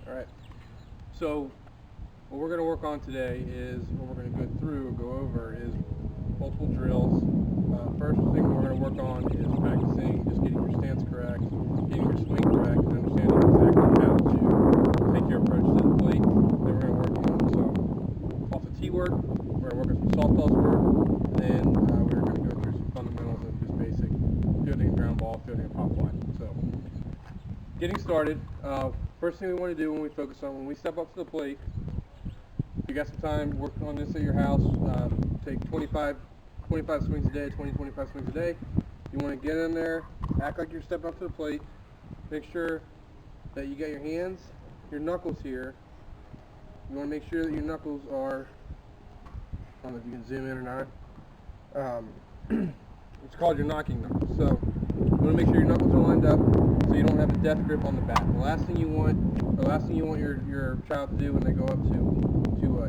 Alright, so what we're going to work on today is, what we're going to go over is multiple drills. First thing we're going to work on is practicing just getting your stance correct, getting your swing correct, and understanding exactly how to take your approach to the plate. Then we're going to work on some off the tee work, we're going to work on some soft toss work, and then we're going to go through some fundamentals of just basic fielding a ground ball, fielding a pop fly. So, getting started, first thing we want to do when we step up to the plate, if you got some time, work on this at your house, take 25 swings a day, 25 swings a day. You want to get in there, act like you're stepping up to the plate, make sure that you got your hands, your knuckles here. You want to make sure that your knuckles are, I don't know if you can zoom in or not, it's called your knocking knuckles. So you want to make sure your knuckles are lined up so you don't have a death grip on the bat. The last thing you want your child to do when they go up to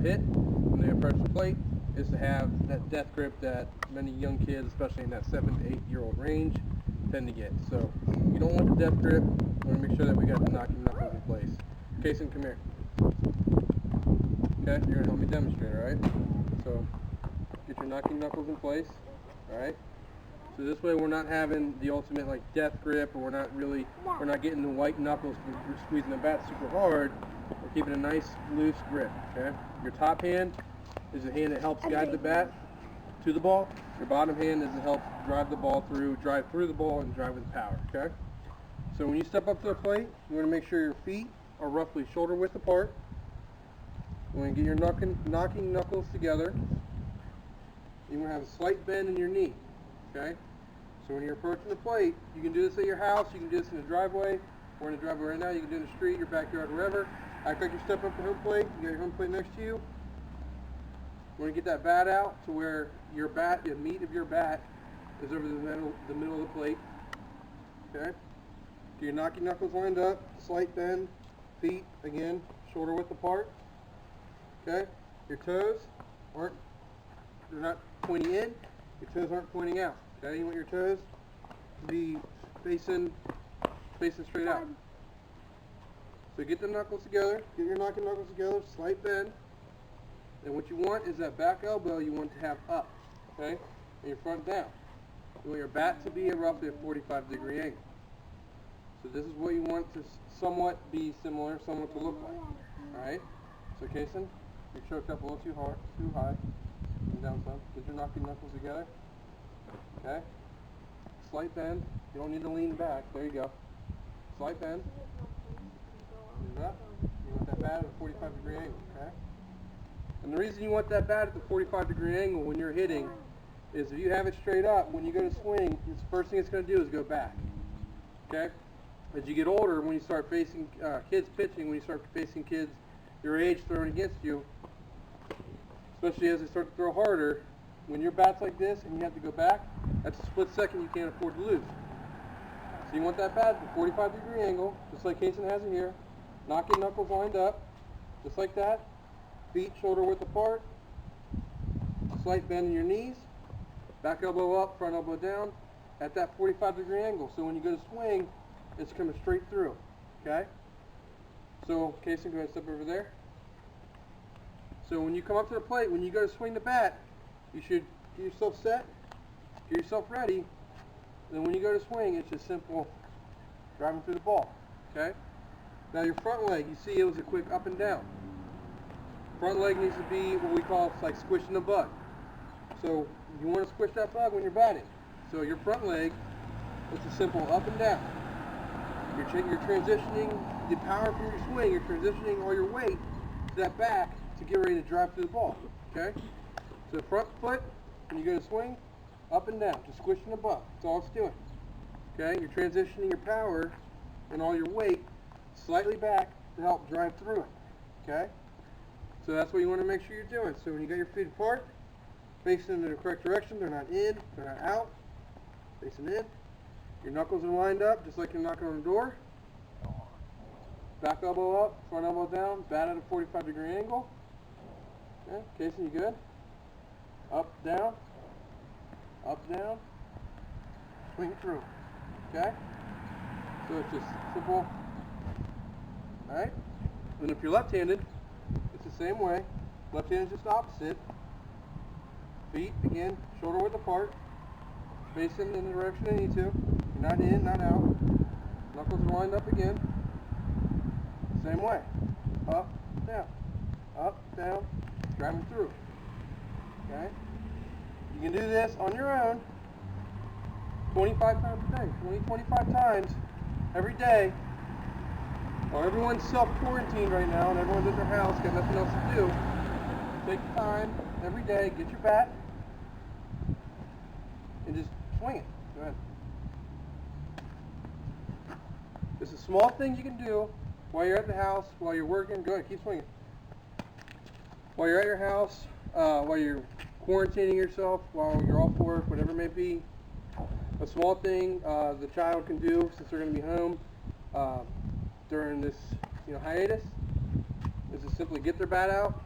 hit, when they approach the plate, is to have that death grip that many young kids, especially in that 7 to 8-year-old range, tend to get. So you don't want the death grip. We want to make sure that we got the knocking knuckles in place. Kason, come here. Okay, you're going to help me demonstrate, alright? So get your knocking knuckles in place, alright? So this way we're not having the ultimate like death grip, or we're not getting the white knuckles from squeezing the bat super hard. We're keeping a nice loose grip, okay? Your top hand is the hand that helps guide the bat to the ball. Your bottom hand is to help drive through the ball and drive with power, okay? So when you step up to the plate, you want to make sure your feet are roughly shoulder width apart. You want to get your knocking knuckles together. You want to have a slight bend in your knee, okay? So when you're approaching the plate, you can do this at your house, you can do this in the driveway. We're in the driveway right now, you can do it in the street, your backyard, wherever. Act like you're stepping up to home plate, you got your home plate next to you. You want to get that bat out to where the meat of your bat is over the middle of the plate, okay? Get your knocking knuckles lined up, slight bend, feet, again, shoulder width apart, okay? Your toes they're not pointing in, your toes aren't pointing out, okay? You want your toes to be facing straight out. So get the knuckles together, get your knocking knuckles together, slight bend. And what you want is that back elbow you want to have up, okay? And your front down. You want your bat to be at roughly a 45-degree angle. So this is what you want to somewhat be similar, somewhat to look like. Alright? So Kason, you're choked up a little too high. And down some. Get your knocking knuckles together. Okay? Slight bend. You don't need to lean back. There you go. Slight bend. You want that bat at a 45-degree angle, okay? And the reason you want that bat at the 45-degree angle when you're hitting is if you have it straight up, when you go to swing, the first thing it's going to do is go back. Okay? As you get older, when you start facing kids pitching, when you start facing kids your age throwing against you, especially as they start to throw harder, when your bat's like this and you have to go back, that's a split second you can't afford to lose. So you want that bat at the 45-degree angle, just like Kason has it here, knocking knuckles lined up, just like that. Feet shoulder width apart, slight bend in your knees, back elbow up, front elbow down, at that 45-degree angle. So when you go to swing, it's coming straight through, okay? So Kason, go ahead and step over there. So when you come up to the plate, when you go to swing the bat, you should get yourself set, get yourself ready, and then when you go to swing, it's just simple driving through the ball, okay? Now your front leg, you see it was a quick up and down. Front leg needs to be what we call like squishing the bug. So you want to squish that bug when you're batting. So your front leg, it's a simple up and down. You're transitioning the power from your swing. You're transitioning all your weight to that back to get ready to drive through the ball. Okay? So front foot, when you go to swing, up and down, just squishing the bug. That's all it's doing. Okay? You're transitioning your power and all your weight slightly back to help drive through it. Okay? So that's what you want to make sure you're doing. So when you got your feet apart, facing in the correct direction, they're not in, they're not out, facing in. Your knuckles are lined up just like you're knocking on a door. Back elbow up, front elbow down, bat at a 45-degree angle. Okay, Kason, you good? Up, down, swing through. Okay? So it's just simple Alright? And if you're left-handed, it's the same way. Left-handed is just opposite. Feet, again, shoulder width apart. Facing in the direction they need to. You're not in, not out. Knuckles are lined up again. Same way. Up, down, driving through. Okay? You can do this on your own 25 times a day. 25 times every day. While everyone's self-quarantined right now and everyone's at their house, got nothing else to do, take time every day, get your bat, and just swing it. Go ahead. It's a small thing you can do while you're at the house, while you're working. Go ahead, keep swinging. While you're at your house, while you're quarantining yourself, while you're off work, whatever it may be. A small thing the child can do since they're going to be home during this hiatus is to simply get their bat out,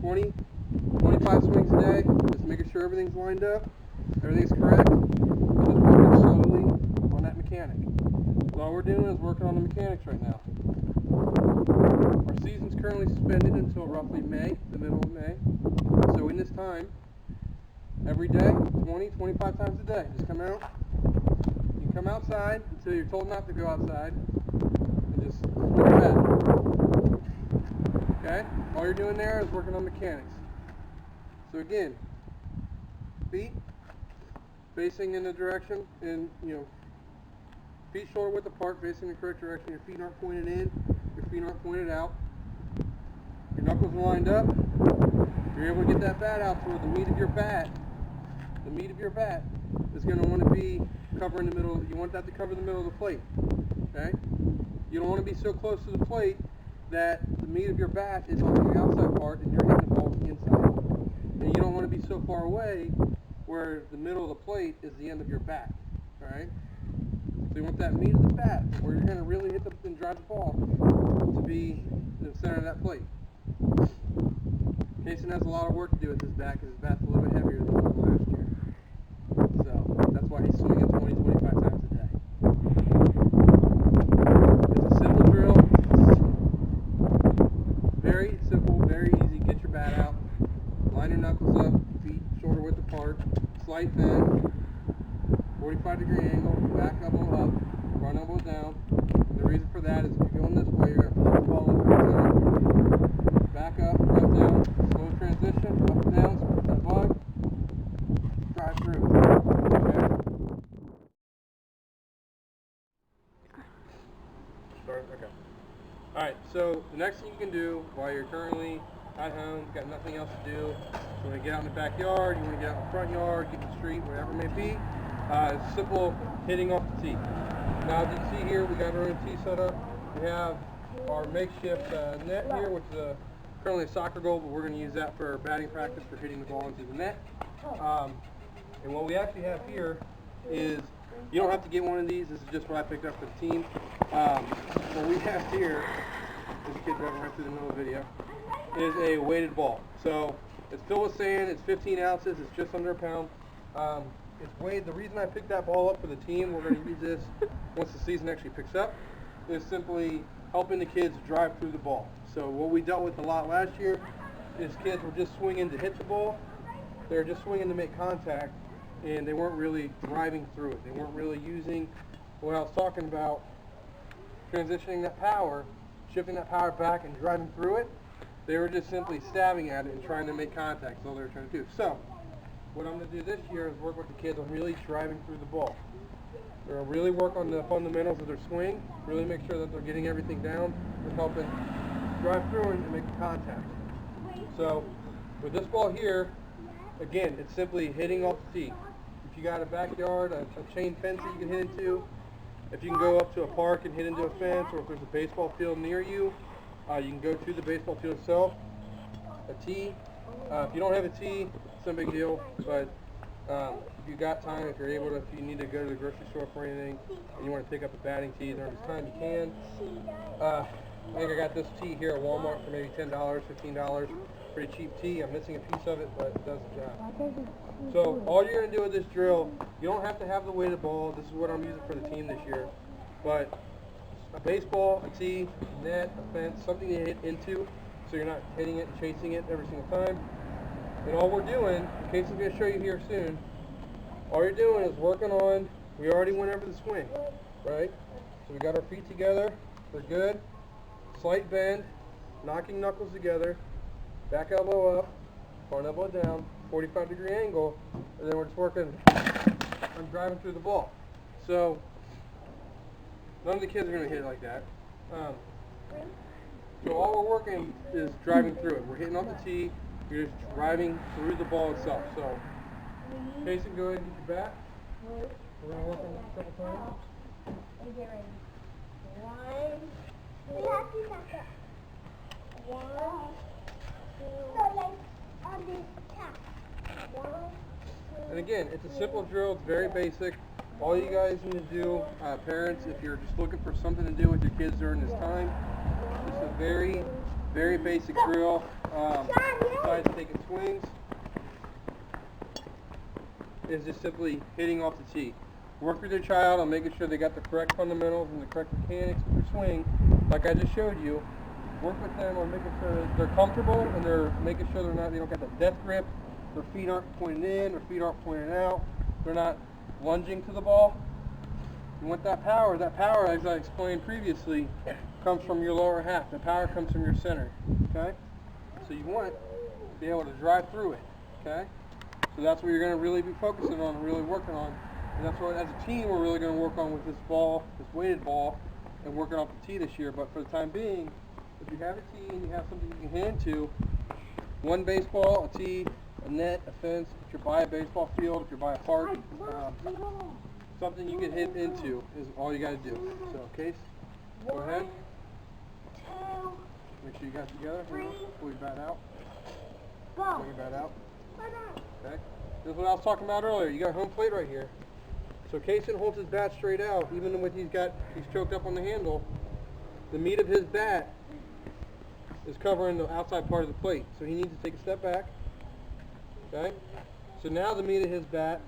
20, 25 swings a day, just making sure everything's lined up, everything's correct, and just working slowly on that mechanic. So all we're doing is working on the mechanics right now. Our season's currently suspended until roughly May, the middle of May. So in this time, every day, 20, 25 times a day, just come out. You can come outside until you're told not to go outside, and just swing your bat. Okay? All you're doing there is working on mechanics. So again, feet facing in the direction, and feet shoulder width apart, facing the correct direction. Your feet aren't pointed in, your feet aren't pointed out. Your knuckles are lined up. You're able to get that bat out toward the meat of your bat. The meat of your bat is going to want to be covering the middle. You want that to cover the middle of the plate. Okay? You don't want to be so close to the plate that the meat of your bat is on the outside part and you're hitting the ball with the inside. And you don't want to be so far away where the middle of the plate is the end of your bat. Alright? So you want that meat of the bat, where you're going to really hit and drive the ball, to be in the center of that plate. Jason has a lot of work to do with his bat because his bat's a little bit heavier than it was last year. So that's why he's swinging 20, 25 times a day. It's a simple drill. Very simple, very easy. Get your bat out. Line your knuckles up, feet shoulder width apart, slight bend, 45-degree angle, back elbow up, front elbow down. And the reason for that is if you're going this way, you're going to pull the ball up and down. Back up, down, slow transition, up and down, support that bug, drive through. Okay? Start, okay. Alright, so the next thing you can do while you're currently at home, got nothing else to do, you want to get out in the backyard, you want to get out in the front yard, get in the street, whatever it may be, it's simple hitting off the tee. Now as you can see here, we got our own tee set up. We have our makeshift net here, which is currently a soccer goal, but we're going to use that for batting practice for hitting the ball into the net. And what we actually have here is, you don't have to get one of these, this is just what I picked up for the team. What we have here, this kid driving right through the middle of the video, is a weighted ball. So it's filled with sand, it's 15 ounces, it's just under a pound. It's weighed. The reason I picked that ball up for the team, we're going to use this once the season actually picks up, is simply helping the kids drive through the ball. So what we dealt with a lot last year is kids were just swinging to hit the ball. They were just swinging to make contact, and they weren't really driving through it. They weren't really using what I was talking about, transitioning that power, shifting that power back and driving through it. They were just simply stabbing at it and trying to make contact. That's all they were trying to do. So what I'm going to do this year is work with the kids on really driving through the ball. They're going to really work on the fundamentals of their swing, really make sure that they're getting everything down and helping drive through and make contact. So with this ball here, again, it's simply hitting off the tee. If you got a backyard, a chain fence that you can hit into, if you can go up to a park and hit into a fence, or if there's a baseball field near you, you can go to the baseball field itself. A tee. If you don't have a tee, it's no big deal, but if you got time, if you're able to, if you need to go to the grocery store for anything, and you want to pick up a batting tee during this time, you can. I think I got this tee here at Walmart for maybe $10, $15. Pretty cheap tee. I'm missing a piece of it, but it does the job. So all you're going to do with this drill, you don't have to have the weighted ball. This is what I'm using for the team this year. But a baseball, a tee, a net, a fence, something to hit into, so you're not hitting it and chasing it every single time. And all we're doing, Casey's going to show you here soon, all you're doing is working on, we already went over the swing, right? So we got our feet together, we're good, slight bend, knocking knuckles together, back elbow up, front elbow down, 45-degree angle, and then we're just working, I'm driving through the ball. So, none of the kids are going to hit it like that. So all we're working is driving through it. We're hitting off the tee, you're just driving through the ball itself. So, Jason, go ahead and get your bat. We're going to work on it a couple times. Get ready. One, two, one, two, so like on this top. One, two, and again, it's a simple drill, it's very basic. All you guys need to do, parents, if you're just looking for something to do with your kids during this time, it's a very, very basic drill. Besides taking swings, is just simply hitting off the tee. Work with your child on making sure they got the correct fundamentals and the correct mechanics with their swing, like I just showed you. Work with them on making sure they're comfortable and they're making sure they don't got the death grip. Their feet aren't pointing in, their feet aren't pointing out. They're not lunging to the ball. You want that power. That power, as I explained previously, comes from your lower half. The power comes from your center. Okay? So you want to be able to drive through it. Okay? So that's what you're going to really be focusing on and really working on. And that's what, as a team, we're really going to work on with this ball, this weighted ball, and working off the tee this year. But for the time being, if you have a tee and you have something you can hit into, one baseball, a tee, a net, a fence, if you're by a baseball field, if you're by a park, something you can hit into is all you got to do. So, Case, go ahead. Make sure you got it together. Pull your bat out. Pull your bat out. Okay. This is what I was talking about earlier. You got home plate right here. So Kaysen holds his bat straight out, even when he's choked up on the handle. The meat of his bat is covering the outside part of the plate. So he needs to take a step back. Okay? So now the meat of his bat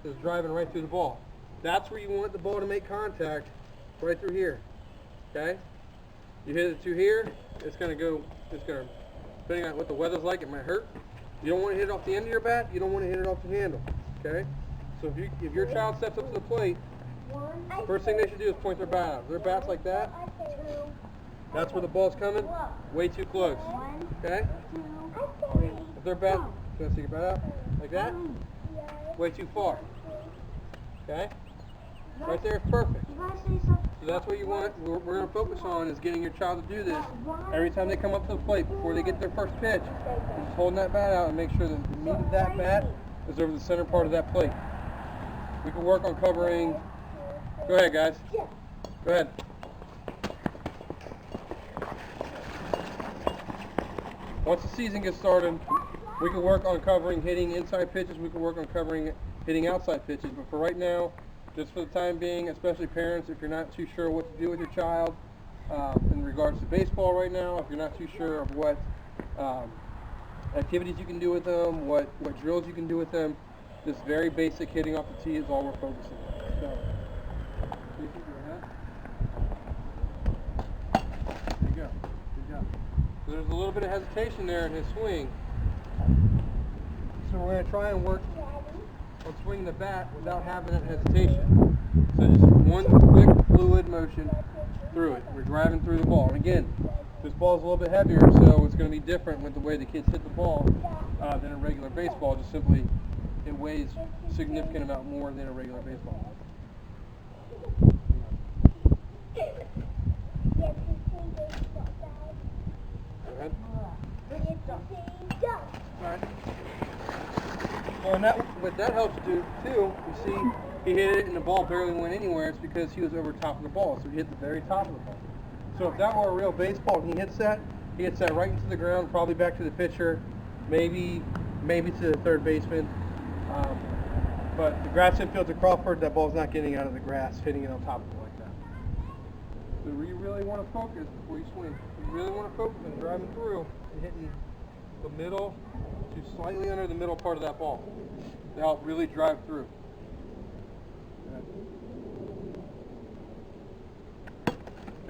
is driving right through the ball. That's where you want the ball to make contact, right through here. Okay? You hit it to here, it's going to, depending on what the weather's like, it might hurt. You don't want to hit it off the end of your bat, you don't want to hit it off the handle. Okay? So if your child steps up to the plate, first thing they should do is point their bat out. If their bat's like that, that's where the ball's coming, way too close. Okay? If their bat, you want to see your bat out? Like that? Way too far. Okay? Right there is perfect. So that's what you want. We're going to focus on is getting your child to do this every time they come up to the plate before they get their first pitch. Just holding that bat out and make sure that the meat of that bat is over the center part of that plate. We can work on covering. Go ahead, guys. Go ahead. Once the season gets started, we can work on covering hitting inside pitches. We can work on covering hitting outside pitches. But for right now, just for the time being, especially parents, if you're not too sure what to do with your child in regards to baseball right now, if you're not too sure of what activities you can do with them, what drills you can do with them, this very basic hitting off the tee is all we're focusing on. So, there you go. Good job. So there's a little bit of hesitation there in his swing. So we're going to try and work on swinging the bat without having that hesitation. So just one quick fluid motion through it. We're driving through the ball. And again, this ball is a little bit heavier, so it's going to be different with the way the kids hit the ball than a regular baseball. Just simply, it weighs a significant amount more than a regular baseball. Go ahead. All right. Well, and what that helps do too, you see, he hit it and the ball barely went anywhere. It's because he was over top of the ball, so he hit the very top of the ball. So if that were a real baseball and he hits that right into the ground, probably back to the pitcher, maybe to the third baseman. But the grass infield to Crawford, that ball's not getting out of the grass, hitting it on top of it like that. So you really want to focus before you swing. You really want to focus on driving through and hitting the middle to slightly under the middle part of that ball to help really drive through.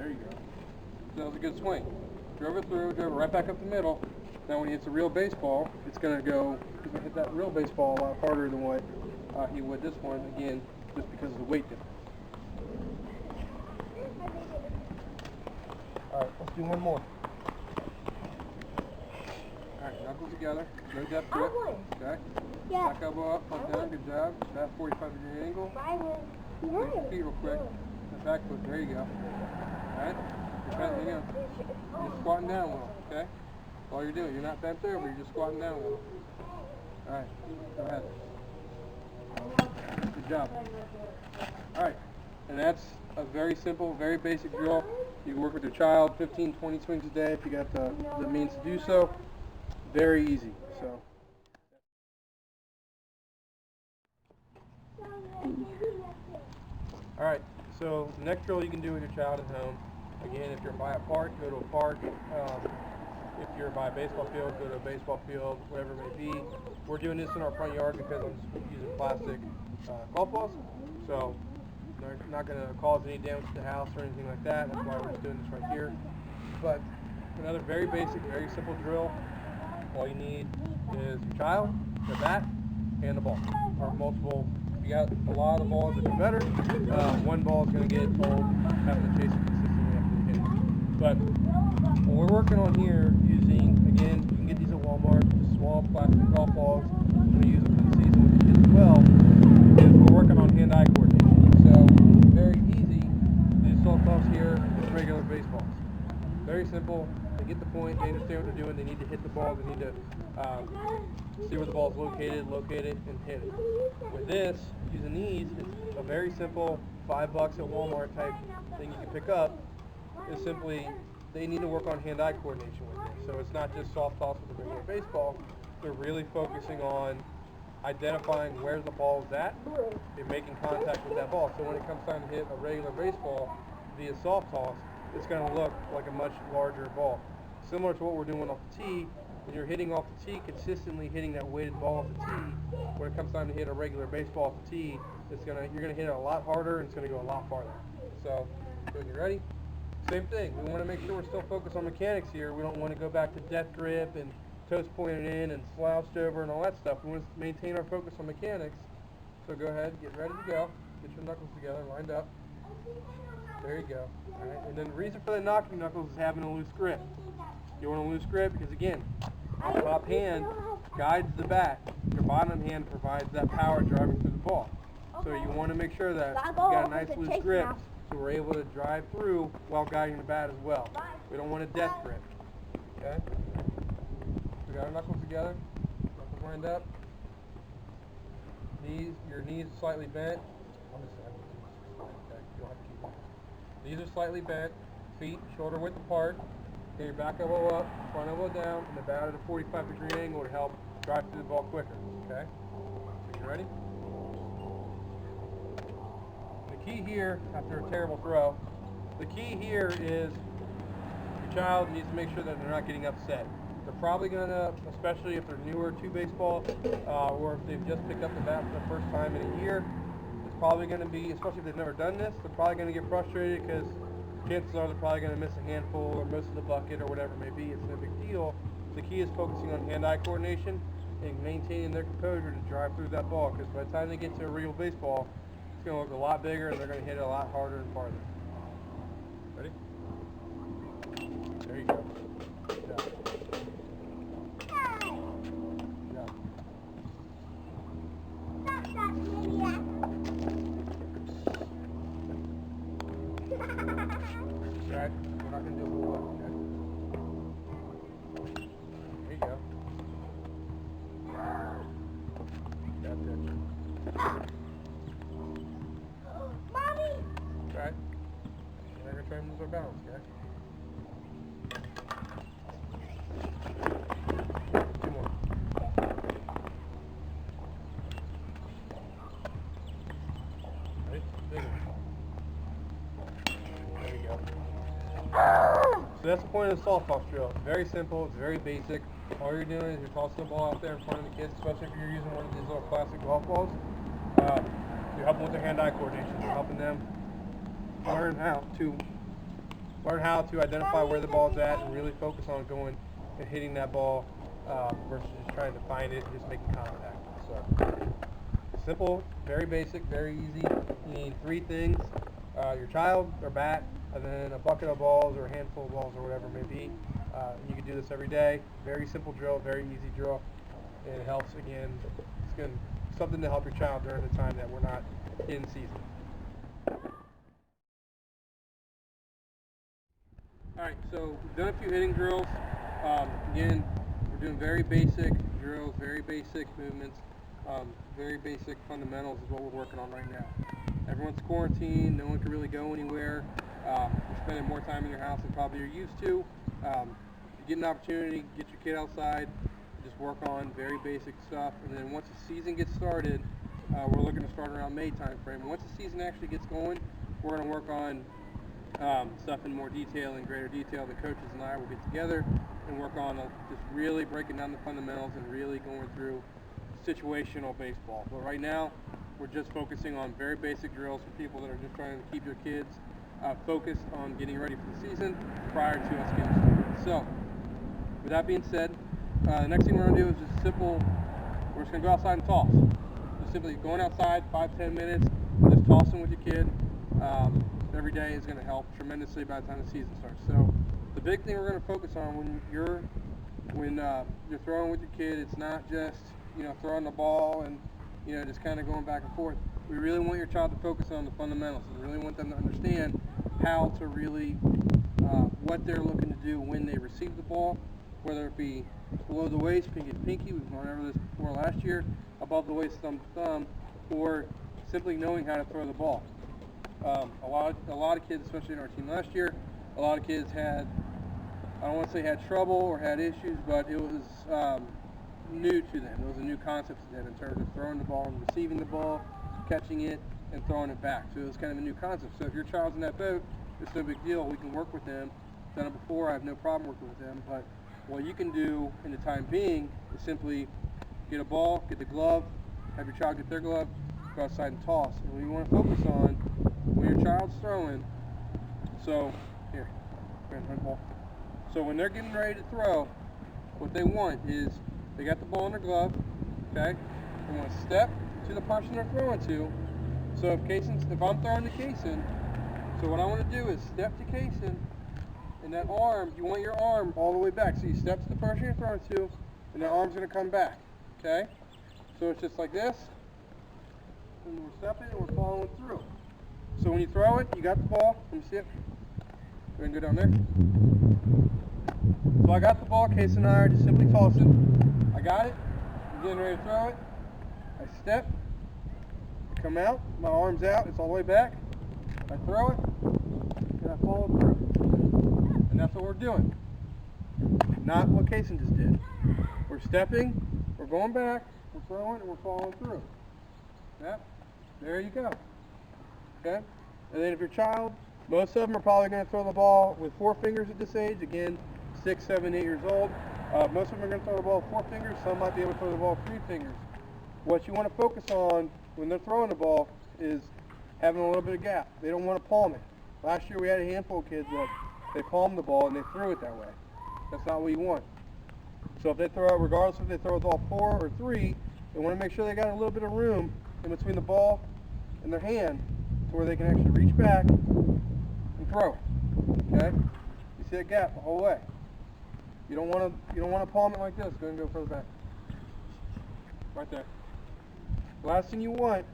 There you go. So that was a good swing. Drove it through, drove it right back up the middle. Now when he hits a real baseball, it's going to go, he's going to hit that real baseball a lot harder than what he would this one, again, just because of the weight difference. Alright, let's do one more. Alright, knuckles together, no depth grip, okay? Yeah. Back elbow up, pump down, good job. That 45-degree angle. Move your feet real quick. The back foot, there you go. Alright? You're bent, hang on. You're squatting down well, okay? That's all you're doing. You're not bent over, you're just squatting down well. Alright, go ahead. Good job. Alright, and that's a very simple, very basic drill. You can work with your child 15, 20 swings a day if you got the means to do so. Very easy. So. Alright, so the next drill you can do with your child at home. Again, if you're by a park, go to a park. If you're by a baseball field, go to a baseball field, whatever it may be. We're doing this in our front yard because I'm just using plastic golf balls. So they're not going to cause any damage to the house or anything like that. That's why we're just doing this right here. But another very basic, very simple drill. All you need is your child, the bat, and the ball. Or multiple. If you got a lot of balls, it'd be better. One ball is going to get old having to chase it consistently after you hit it. But what we're working on here, using, again, you can get these at Walmart, small plastic golf balls. I'm going to use them for the season with the kids as well. Is we're working on hand-eye coordination. So, very easy. These softballs here is regular baseballs. Very simple. They get the point. They understand what they're doing. They need to hit the ball. They need to see where the ball is located, locate it, and hit it. With this, using these, it's a very simple $5 at Walmart type thing you can pick up. Is simply they need to work on hand-eye coordination with this. So it's not just soft toss with a regular baseball. They're really focusing on identifying where the ball is at and making contact with that ball. So when it comes time to hit a regular baseball via soft toss, it's going to look like a much larger ball. Similar to what we're doing off the tee, when you're hitting off the tee, consistently hitting that weighted ball off the tee, when it comes time to hit a regular baseball off the tee, you're going to hit it a lot harder and it's going to go a lot farther. So when you're ready, same thing. We want to make sure we're still focused on mechanics here. We don't want to go back to death grip and toes pointed in and slouched over and all that stuff. We want to maintain our focus on mechanics. So go ahead, get ready to go. Get your knuckles together, lined up. There you go. All right. And then the reason for the knocking knuckles is having a loose grip. You want a loose grip because, again, the top hand guides the bat. Your bottom hand provides that power driving through the ball. So you want to make sure that you got a nice loose grip so we're able to drive through while guiding the bat as well. We don't want a death grip. Okay? We got our knuckles together. Knuckles lined up. Your knees slightly bent. Knees are slightly bent. Feet shoulder width apart. Get your back elbow up, front elbow down, and the bat at a 45-degree angle to help drive through the ball quicker. Okay? So you ready? The key here, after a terrible throw, the key here is your child needs to make sure that they're not getting upset. They're probably going to, especially if they're newer to baseball, or if they've just picked up the bat for the first time in a year, it's probably going to be, especially if they've never done this, they're probably going to get frustrated because chances are they're probably going to miss a handful or most of the bucket or whatever it may be. It's no big deal. The key is focusing on hand-eye coordination and maintaining their composure to drive through that ball, because by the time they get to a real baseball, it's going to look a lot bigger and they're going to hit it a lot harder and farther. Ready? There you go. Good job. Good job. Alright, we're not going to do a whole lot, okay? There you go. That's it. Mommy! Alright. We're going to try and lose our balance, okay? Two more. Ready? Bigger. There you go. So that's the point of the soft toss drill. It's very simple. It's very basic. All you're doing is you're tossing the ball out there in front of the kids, especially if you're using one of these little plastic golf balls. You're helping with their hand-eye coordination. You're helping them learn how to learn how to identify where the ball's at and really focus on going and hitting that ball versus just trying to find it and just making contact. So simple, very basic, very easy. You need 3 things: your child, their bat, and then a bucket of balls or a handful of balls or whatever it may be. You can do this every day. Very simple drill, very easy drill, and it helps. Again, it's going something to help your child during the time that we're not in season. Alright, so we've done a few hitting drills. Again, we're doing very basic drills, very basic movements, very basic fundamentals is what we're working on right now. Everyone's quarantined, no one can really go anywhere. You're spending more time in your house than probably you're used to. If you get an opportunity, get your kid outside, just work on very basic stuff, and then once the season gets started, we're looking to start around May time frame. Once the season actually gets going, we're going to work on stuff in more detail, in greater detail. The coaches and I will get together and work on just really breaking down the fundamentals and really going through situational baseball. But right now, we're just focusing on very basic drills for people that are just trying to keep their kids focused on getting ready for the season prior to us getting started. So, with that being said, the next thing we're going to do is just simple. We're just going to go outside and toss. Just simply going outside 5-10 minutes, just tossing with your kid. Every day is going to help tremendously by the time the season starts. So the big thing we're going to focus on when you're throwing with your kid, it's not just throwing the ball and just kind of going back and forth. We really want your child to focus on the fundamentals. We really want them to understand how to really what they're looking to do when they receive the ball, whether it be below the waist, pinky to pinky. We've gone over this before last year. Above the waist, thumb to thumb, or simply knowing how to throw the ball. A lot of kids, especially in our team last year, a lot of kids had, I don't want to say had trouble or had issues, but it was new to them. It was a new concept to them in terms of throwing the ball and receiving the ball, catching it, and throwing it back. So it was kind of a new concept. So if your child's in that boat, it's no big deal. We can work with them. I've done it before. I have no problem working with them. But what you can do in the time being is simply get a ball, get the glove, have your child get their glove, go outside and toss. And what you want to focus on when your child's throwing, so here, ball. So when they're getting ready to throw, what they want is they got the ball in their glove, okay? They want to step to the person they're throwing to. So if I'm throwing to Kaysen, so what I want to do is step to Kaysen, and that arm, you want your arm all the way back. So you step to the person you're throwing to, and that arm's going to come back, okay? So it's just like this, and we're stepping and we're following through. So when you throw it, you got the ball. Let me see it. Go ahead and go down there. So I got the ball. Case and I are just simply tossing. I got it. I'm getting ready to throw it. I step. I come out. My arm's out. It's all the way back. I throw it. And I follow through. And that's what we're doing. Not what Kaysen just did. We're stepping. We're going back. We're throwing. And we're following through. Yep. There you go. Okay? And then if your child, most of them are probably going to throw the ball with 4 fingers at this age. Again, 6, 7, 8 years old. Most of them are going to throw the ball with 4 fingers. Some might be able to throw the ball with 3 fingers. What you want to focus on when they're throwing the ball is having a little bit of gap. They don't want to palm it. Last year we had a handful of kids that they palmed the ball and they threw it that way. That's not what you want. So if they throw it, regardless if they throw it all 4 or 3, they want to make sure they got a little bit of room in between the ball and their hand to where they can actually reach back and throw it. Okay? You see that gap the whole way. You don't want to palm it like this. Go ahead and go further back. Right there. The last thing you want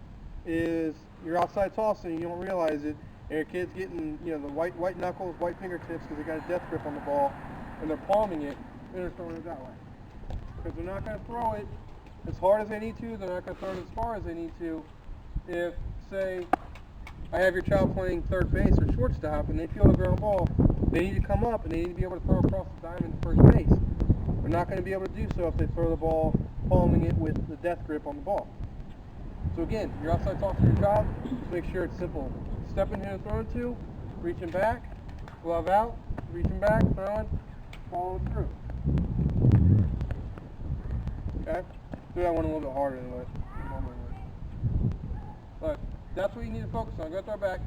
is you're outside tossing and you don't realize it, and your kid's getting the white knuckles, white fingertips because they got a death grip on the ball, and they're palming it, and they're throwing it that way. Because they're not going to throw it as hard as they need to. They're not going to throw it as far as they need to. If, say, I have your child playing third base or shortstop and they field a ground ball, they need to come up and they need to be able to throw across the diamond to first base. They're not going to be able to do so if they throw the ball palming it with the death grip on the ball. So again, you're outside talking to your child, just make sure it's simple. Stepping here and throwing to, reaching back, glove out, reaching back, throwing, following through. Okay? Do that one a little bit harder anyway. But that's what you need to focus on. Go throw back.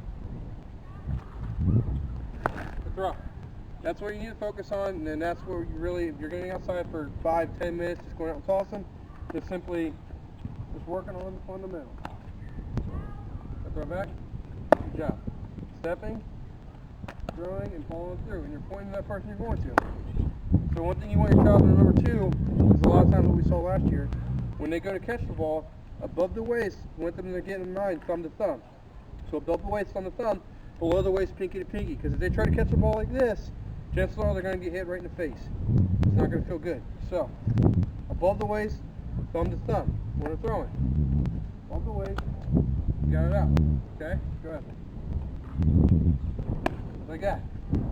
throw. That's what you need to focus on, and then that's where you really, if you're getting outside for 5-10 minutes, just going out and tossing, just simply just working on the fundamentals. Throw back. Good job. Stepping, throwing, and following through, and you're pointing to that person you're going to. So one thing you want your child to remember too is a lot of times what we saw last year, when they go to catch the ball, above the waist, you want them to get in mind thumb to thumb. So above the waist, thumb to thumb, below the waist, pinky to pinky. Because if they try to catch the ball like this, chances are they're going to get hit right in the face. It's not going to feel good. So above the waist, thumb to thumb when they're throwing. Above the waist, got it out. Okay? Go ahead. Like that.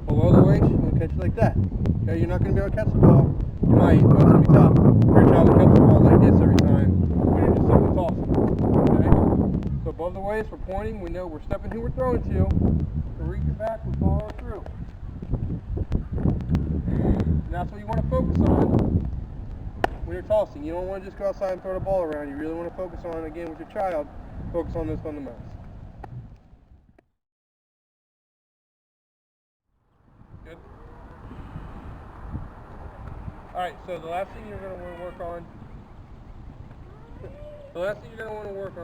Below the waist, you want to catch it like that. Okay? You're not going to be able to catch the ball. You might, but it's going to be tough for your child to catch the ball like this every time when you're just simply tossing. Okay? So above the waist, we're pointing. We know we're stepping who we're throwing to. So reach it back, we follow through. And that's what you want to focus on when you're tossing. You don't want to just go outside and throw the ball around. You really want to focus on, again, with your child, focus on those fundamentals. Good? Alright, so the last thing you're going to want to work on,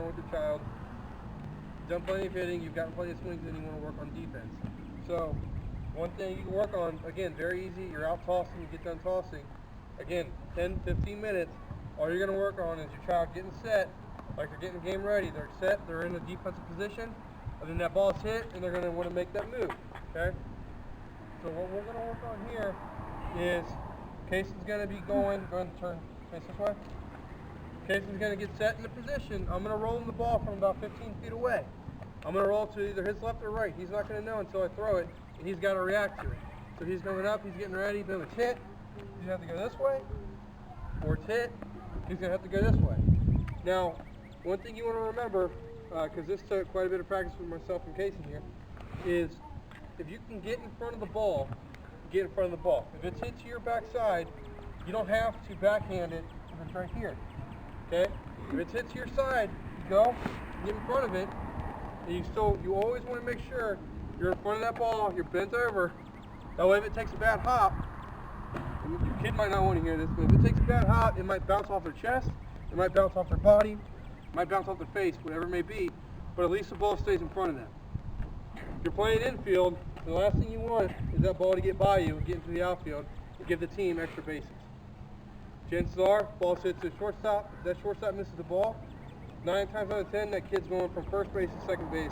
with your child, you've done plenty of hitting, you've gotten plenty of swings, and you want to work on defense. So, one thing you can work on, again, very easy, you're out tossing, you get done tossing. Again, 10-15 minutes, all you're going to work on is your child getting set, like they're getting the game ready. They're set, they're in a defensive position, and then that ball's hit, and they're going to want to make that move, okay? So what we're going to work on here is, Casey's going to be go ahead and turn, face this way. Casey's going to get set in the position. I'm going to roll him the ball from about 15 feet away. I'm going to roll to either his left or right. He's not going to know until I throw it, and he's got to react to it. So he's coming up, he's getting ready, boom, it's hit. He's going to have to go this way, or it's hit. He's going to have to go this way. Now, one thing you want to remember, because this took quite a bit of practice with myself and Casey here, is if you can get in front of the ball, get in front of the ball. If it's hit to your backside, you don't have to backhand it if it's right here. Okay? If it's hit to your side, you go, get in front of it, and you always want to make sure you're in front of that ball, you're bent over. That way if it takes a bad hop, and your kid might not want to hear this, but if it takes a bad hop, it might bounce off their chest, it might bounce off their body, it might bounce off their face, whatever it may be, but at least the ball stays in front of them. If you're playing infield, the last thing you want is that ball to get by you and get into the outfield and give the team extra bases. Chances are, ball hits to the shortstop. If that shortstop misses the ball, 9 times out of 10, that kid's going from first base to second base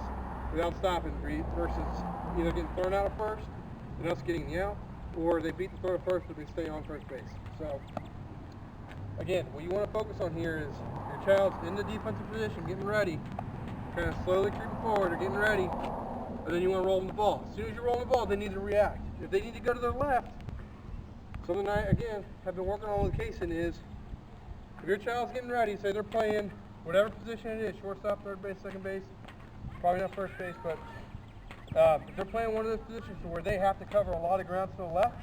without stopping versus either getting thrown out of first and us getting the out, or they beat the throw to first but they stay on first base. So, again, what you want to focus on here is your child's in the defensive position, getting ready, kind of slowly creeping forward or getting ready, and then you want to roll them the ball. As soon as you roll the ball, they need to react. If they need to go to their left, something I, again, have been working on with Kaysen is, if your child's getting ready, say they're playing whatever position it is, shortstop, third base, second base, probably not first base, but if they're playing one of those positions where they have to cover a lot of ground to the left,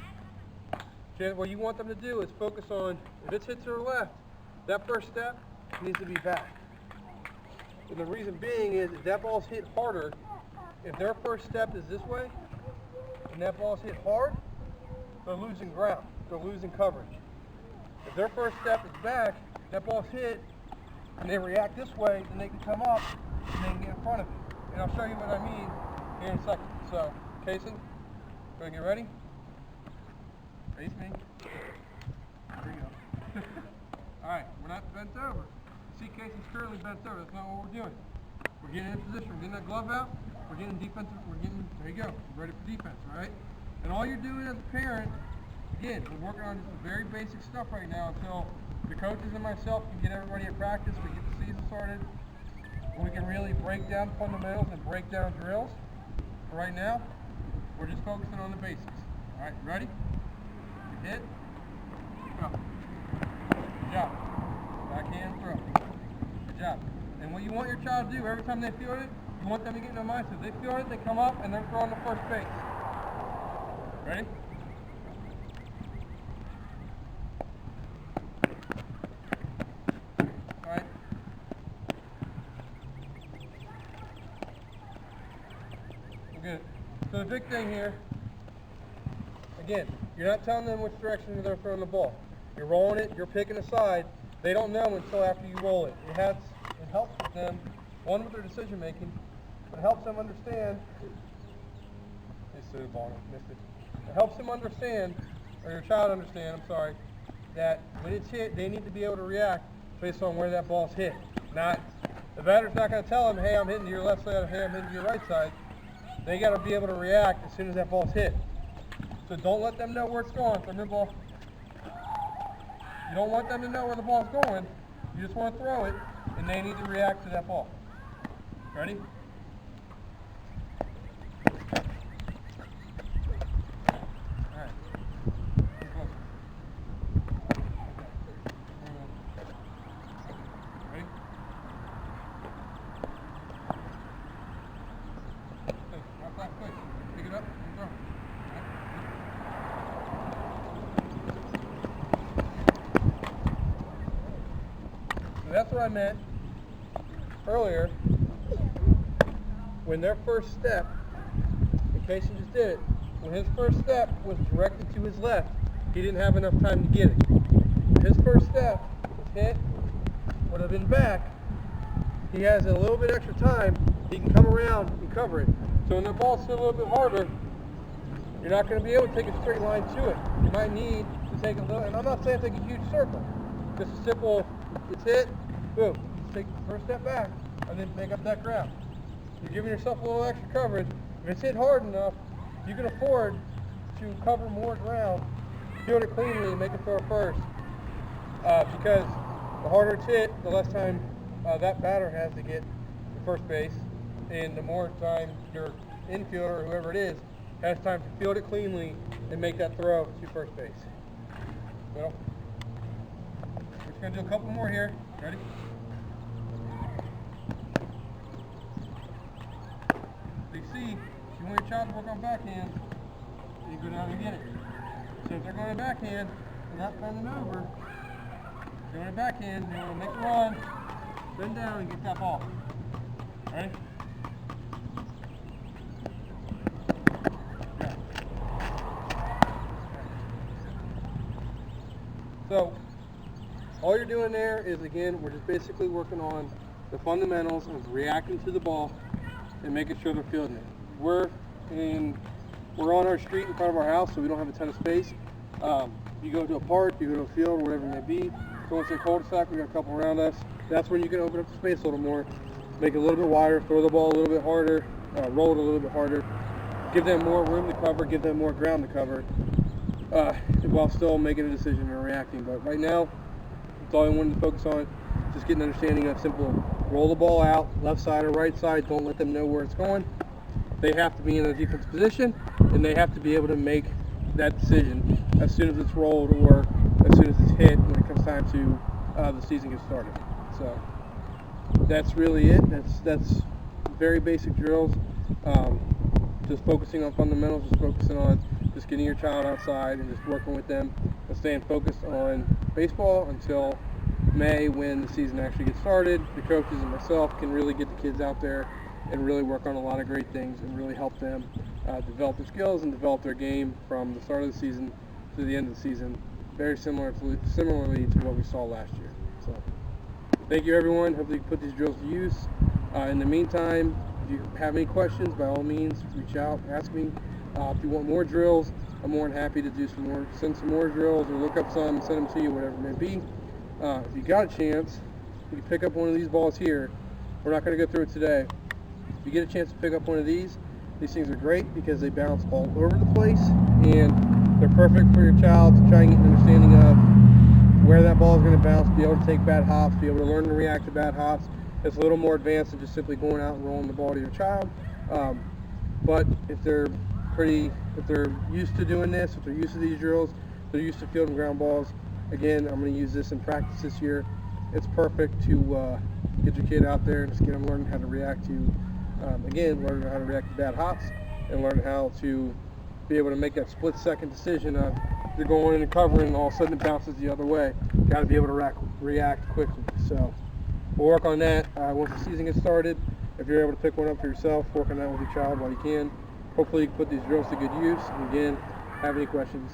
what you want them to do is focus on, if it's hit to their left, that first step needs to be back. And the reason being is, if that ball's hit harder, if their first step is this way, and that ball's hit hard, they're losing ground. They're losing coverage. If their first step is back, that ball's hit, and they react this way, then they can come up, and they can get in front of it. And I'll show you what I mean here in a second. So, Kaysen, go get ready. Face me. There you go. Alright, we're not bent over. See, Kaysen's currently bent over. That's not what we're doing. We're getting in position. We're getting that glove out. We're getting defensive. There you go. We're ready for defense, alright? And all you're doing as a parent, again, we're working on just the very basic stuff right now until the coaches and myself can get everybody at practice, we get the season started, and we can really break down fundamentals and break down drills. For right now, we're just focusing on the basics. Alright, ready? Hit. Go. Good job. Backhand throw. Good job. And what you want your child to do every time they feel it, you want them to get in their mindset. If they feel it, they come up and they're throwing to first base. Ready? Alright. We're good. So the big thing here, again, is, if you want your child to get in the position, you want them to get in the position. If they feel it, they come up and they're throwing to first base. Ready? Alright. Good. So the big thing here, again, is, if you want your child to get in the position, you want them to get in the position. If they feel it, they come up and they're throwing to first base. Ready? Again, you're not telling them which direction they're throwing the ball. You're rolling it, you're picking a side. They don't know until after you roll it. It helps with them, one, with their decision making, but it helps them understand. It helps them understand, or your child understand, I'm sorry, that when it's hit, they need to be able to react based on where that ball's hit. Not, the batter's not going to tell them, hey, I'm hitting to your left side, or hey, I'm hitting to your right side. They got to be able to react as soon as that ball's hit. So don't let them know where it's going from your ball. You don't want them to know where the ball's going. You just want to throw it, and they need to react to that ball. Ready? Pick it up and throw. So that's what I meant earlier when their first step, in case you just did it, when his first step was directed to his left, he didn't have enough time to get it. If his first step was hit, would have been back, he has a little bit extra time, he can come around and cover it. So when the ball's still a little bit harder, you're not going to be able to take a straight line to it. You might need to take a little, and I'm not saying take a huge circle, just a simple, it's hit, boom, take the first step back, and then make up that ground. You're giving yourself a little extra coverage. If it's hit hard enough, you can afford to cover more ground, field it cleanly, and make it throw first. Because the harder it's hit, the less time that batter has to get to first base, and the more time your infielder, or whoever it is, has time to field it cleanly and make that throw to first base. So, we're just going to do a couple more here. Ready? So you see, if you want your child to work on backhand, you go down and get it. So if they're going to backhand, they're not bending over. They're going to backhand, they want to make a run, bend down and get that ball. Ready? So, all you're doing there is, again, we're just basically working on the fundamentals of reacting to the ball and making sure they're fielding it. We're on our street in front of our house, so we don't have a ton of space. You go to a park, you go to a field, whatever it may be. So once it's a cul-de-sac, we got a couple around us. That's when you can open up the space a little more, make it a little bit wider, throw the ball a little bit harder, roll it a little bit harder, give them more room to cover, give them more ground to cover. While still making a decision and reacting. But right now, that's all I wanted to focus on. Just get an understanding of simple roll the ball out, left side or right side. Don't let them know where it's going. They have to be in a defensive position, and they have to be able to make that decision as soon as it's rolled or as soon as it's hit when it comes time to the season gets started. So that's really it. That's very basic drills. Just focusing on fundamentals, just focusing on just getting your child outside and just working with them and staying focused on baseball until May, when the season actually gets started. The coaches and myself can really get the kids out there and really work on a lot of great things and really help them develop their skills and develop their game from the start of the season to the end of the season, very similarly to what we saw last year. So thank you, everyone. Hopefully you can put these drills to use. In the meantime, if you have any questions, by all means, reach out, ask me. If you want more drills, I'm more than happy to do some more, send some more drills, or look up some, send them to you, whatever it may be. If you got a chance, you can pick up one of these balls here. We're not going to go through it today. If you get a chance to pick up one of these things are great because they bounce all over the place, and they're perfect for your child to try and get an understanding of where that ball is going to bounce, be able to take bad hops, be able to learn to react to bad hops. It's a little more advanced than just simply going out and rolling the ball to your child. But if they're used to doing this, if they're used to these drills, they're used to fielding ground balls. Again, I'm going to use this in practice this year. It's perfect to get your kid out there and just get them learning how to react to, learning how to react to bad hops and learn how to be able to make that split-second decision of you're going in and covering and all of a sudden it bounces the other way. Got to be able to react quickly. So we'll work on that once the season gets started. If you're able to pick one up for yourself, work on that with your child while you can. Hopefully you can put these drills to good use. And again, have any questions,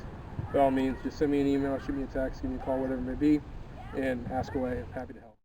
by all means, just send me an email, shoot me a text, give me a call, whatever it may be, and ask away. I'm happy to help.